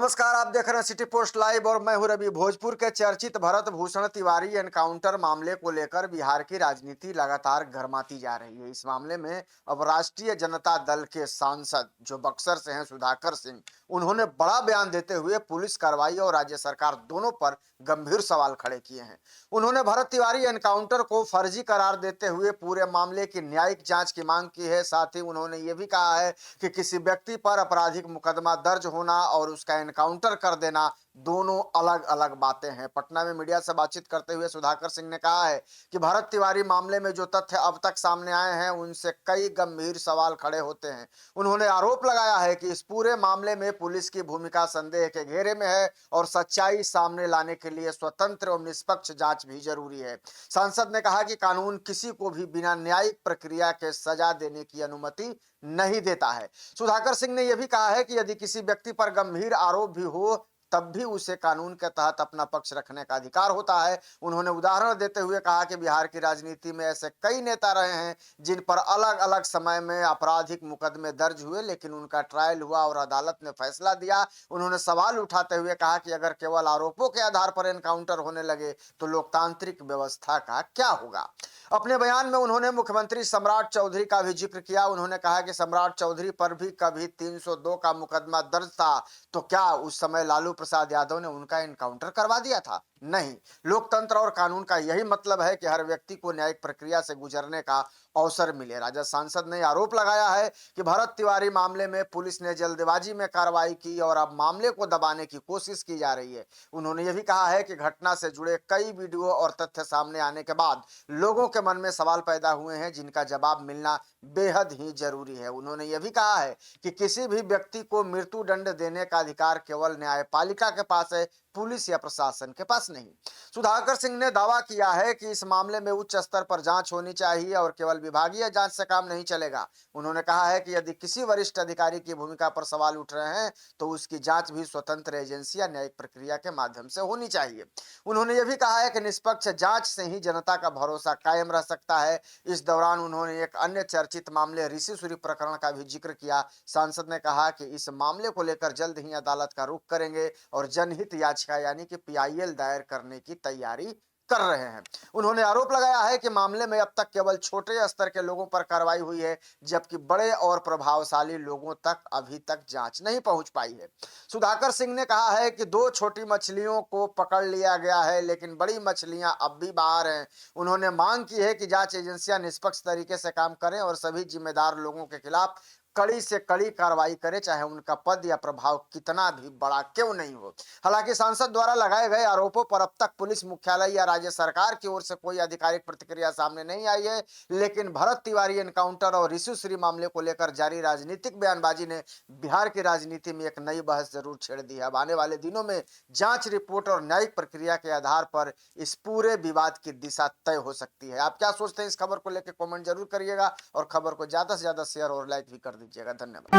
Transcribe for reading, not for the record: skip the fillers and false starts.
नमस्कार, आप देख रहे हैं सिटी पोस्ट लाइव और मैं हूं रवि। भोजपुर के चर्चित भरत भूषण तिवारी एनकाउंटर मामले को लेकर बिहार की राजनीति लगातार गर्माती जा रही है। इस मामले में अब राष्ट्रीय जनता दल के सांसद जो बक्सर से हैं, सुधाकर सिंह, उन्होंने बड़ा बयान देते हुए पुलिस कार्रवाई और राज्य सरकार दोनों पर गंभीर सवाल खड़े किए हैं। उन्होंने भरत तिवारी एनकाउंटर को फर्जी करार देते हुए पूरे मामले की न्यायिक जांच की मांग की है। साथ ही उन्होंने ये भी कहा है कि किसी व्यक्ति पर आपराधिक मुकदमा दर्ज होना और उसका एनकाउंटर कर देना दोनों अलग अलग बातें हैं। पटना में मीडिया से बातचीत करते हुए सुधाकर सिंह ने कहा है कि भरत तिवारी मामले में जो तथ्य अब तक सामने आए हैं उनसे कई गंभीर सवाल खड़े होते हैं। उन्होंने आरोप लगाया है कि इस पूरे मामले में पुलिस की भूमिका संदेह के घेरे में है और सच्चाई सामने लाने के लिए स्वतंत्र और निष्पक्ष जांच भी जरूरी है। सांसद ने कहा कि कानून किसी को भी बिना न्यायिक प्रक्रिया के सजा देने की अनुमति नहीं देता है। सुधाकर सिंह ने यह भी कहा है कि यदि किसी व्यक्ति पर गंभीर आरोप भी हो तब भी उसे कानून के तहत अपना पक्ष रखने का अधिकार होता है। उन्होंने उदाहरण देते हुए कहा कि बिहार की राजनीति में ऐसे कई नेता रहे हैं जिन पर अलग अलग समय में आपराधिक मुकदमे दर्ज हुए, लेकिन उनका ट्रायल हुआ और अदालत ने फैसला दिया। उन्होंने सवाल उठाते हुए कहा कि अगर केवल आरोपों के आधार पर एनकाउंटर होने लगे तो लोकतांत्रिक व्यवस्था का क्या होगा। अपने बयान में उन्होंने मुख्यमंत्री सम्राट चौधरी का भी जिक्र किया। उन्होंने कहा कि सम्राट चौधरी पर भी कभी 302 का मुकदमा दर्ज था, तो क्या उस समय लालू प्रसाद यादव ने उनका एनकाउंटर करवा दिया था? नहीं। लोकतंत्र और कानून का यही मतलब है कि हर व्यक्ति को न्यायिक प्रक्रिया से गुजरने का अवसर मिले। राजद सांसद ने आरोप लगाया है कि भरत तिवारी मामले में पुलिस ने जल्दबाजी में कार्रवाई की और अब मामले को दबाने की कोशिश की जा रही है। उन्होंने यह भी कहा है कि घटना से जुड़े कई वीडियो और तथ्य सामने आने के बाद लोगों के मन में सवाल पैदा हुए हैं जिनका जवाब मिलना बेहद ही जरूरी है। उन्होंने यह भी कहा है कि किसी भी व्यक्ति को मृत्यु दंड देने का अधिकार केवल न्यायपालिका के पास है, पुलिस या प्रशासन के पास नहीं। सुधाकर सिंह ने दावा किया है कि इस मामले में उच्च स्तर पर जांच होनी चाहिए और केवल विभागीय जांच से काम नहीं चलेगा। उन्होंने कहा है कि यदि किसी वरिष्ठ अधिकारी की भूमिका पर सवाल उठ रहे हैं तो उसकी जांच भी स्वतंत्र एजेंसी या न्यायिक प्रक्रिया के माध्यम से होनी चाहिए। उन्होंने यह भी कहा है कि निष्पक्ष जांच से ही जनता का भरोसा कायम रह सकता है। इस दौरान उन्होंने एक अन्य चर्चित मामले ऋषि सूरी प्रकरण का भी जिक्र किया। सांसद ने कहा कि इस मामले को लेकर जल्द ही अदालत का रुख करेंगे और जनहित याचिका यानी कि पीआईएल दायर करने की तैयारी कर रहे हैं। उन्होंने आरोप लगाया है कि मामले में अब तक केवल छोटे स्तर के लोगों पर कार्रवाई हुई है, जबकि बड़े और प्रभावशाली लोगों तक अभी तक जांच नहीं पहुंच पाई है। सुधाकर सिंह ने कहा है कि 2 छोटी मछलियों को पकड़ लिया गया है, लेकिन बड़ी मछलियां अब भी बाहर हैं। उन्होंने मांग की है कि जांच एजेंसियां निष्पक्ष तरीके से काम करें और सभी जिम्मेदार लोगों के खिलाफ कड़ी से कड़ी कार्रवाई करे, चाहे उनका पद या प्रभाव कितना भी बड़ा क्यों नहीं हो। हालांकि सांसद द्वारा लगाए गए आरोपों पर अब तक पुलिस मुख्यालय या राज्य सरकार की ओर से कोई आधिकारिक प्रतिक्रिया सामने नहीं आई है, लेकिन भरत तिवारी एनकाउंटर और ऋषि श्री मामले को लेकर जारी राजनीतिक बयानबाजी ने बिहार की राजनीति में एक नई बहस जरूर छेड़ दी है। अब आने वाले दिनों में जांच रिपोर्ट और न्यायिक प्रक्रिया के आधार पर इस पूरे विवाद की दिशा तय हो सकती है। आप क्या सोचते हैं इस खबर को लेकर कमेंट जरूर करिएगा और खबर को ज्यादा से ज्यादा शेयर और लाइक भी कर दीजिएगा। धन्यवाद।